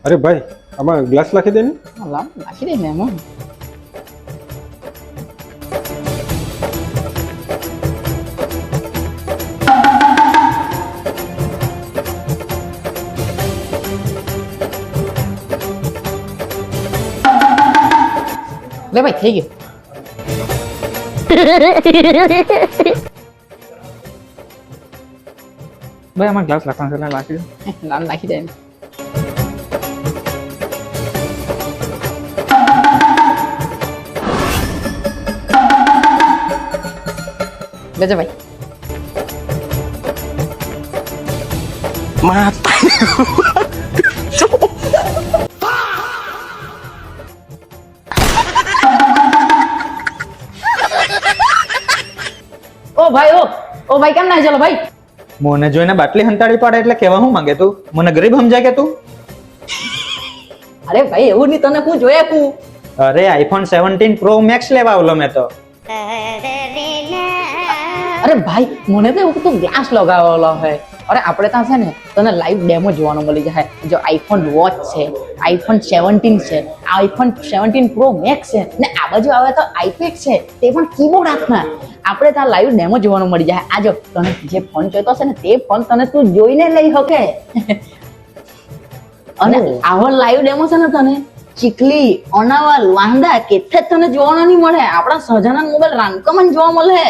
અરે ભાઈ આમાં ગ્લાસ લખી દે ને. લાવ નાખી દે ને એમાં. લે ભાઈ થઈ ગયું. ભાઈ આમાં ગ્લાસ લખવાનું છે એટલે લાખી દો. લાલ નાખી દે એમ. લેજો ભાઈ. ઓ ભાઈ ઓ ભાઈ કેમ ના ચાલો ભાઈ. મને જોઈને બાટલી હંતાડી પાડે એટલે કેવા હું માંગે તું? મને ગરીબ સમજાય કે તું? અરે ભાઈ એવું નહીં, તને હું જોયા તું. અરે આઈફોન 17 પ્રો મેક્સ લેવા આવલો મેં તો. અરે ભાઈ મને તો એવું તું ગ્લાસ લગાવેલો હોય. અરે આપણે ત્યાં છે ને તને લાઈવ ડેમો જોવાનું મળી જાય. જો આઈફોન વોચ છે, આઈફોન 17 છે, આઈફોન 17 પ્રો મેક્સ છે ને આ બાજુ આવે તો આઈપેડ છે, તે પણ કીબોર્ડ હાથમાં. આપણે ત્યાં લાઈવ ડેમો જોવાનું મળી જાય. આ જો તને જે ફોન જોઈતો હશે ને તે ફોન તને તું જોઈને લઈ શકે. અને આવો લાઈવ ડેમો છે ને તને ચીખલી, અનાવલ, વાંદા કેથે જ તને જોવાનું નહીં મળે. આપણા સહજાનંદ મોબાઈલ રામકમન જોવા મળે.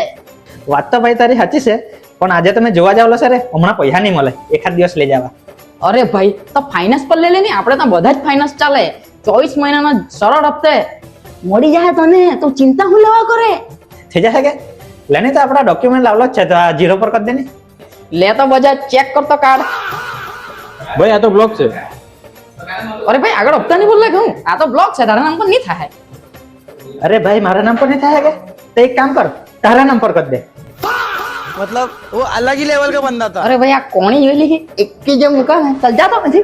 વાત તો ભાઈ તારી સાચી છે, પણ આજે તમે જોવા જાવ સર હમણાં પૈસા નહીં મળે, એકાદ દિવસ લઈ જવા. અરે ભાઈ તો ફાઇનાન્સ પર લઈ લે ને, આપણે તો બધા જ ફાઇનાન્સ ચાલે. 24 મહિનાના સરળ હપ્તે મળી જાય તને, તો ચિંતા હું લેવા કરે. થઈ જશે કે લેને તો આપણા ડોક્યુમેન્ટ લાવલો જ છે, તો આ જીરો પર કરી દે ને. લે તો બજાર ચેક કરતો કાર્ડ. ભાઈ આ તો બ્લોક છે. અરે ભાઈ આગળ હપ્તા નહીં બોલે હું, આ તો બ્લોક છે, તારા નામ પર નહીં થાય. અરે ભાઈ મારા નામ પર નહીં થાય કે, તો એક કામ કર તારા નામ પર કરી દે. मतलब वो अलग ही लेवल का बंदा था। અરે ભાઈ આ કોણી જોઈ લીધી એક જ મુકા ને ચાલ જાતો નથી.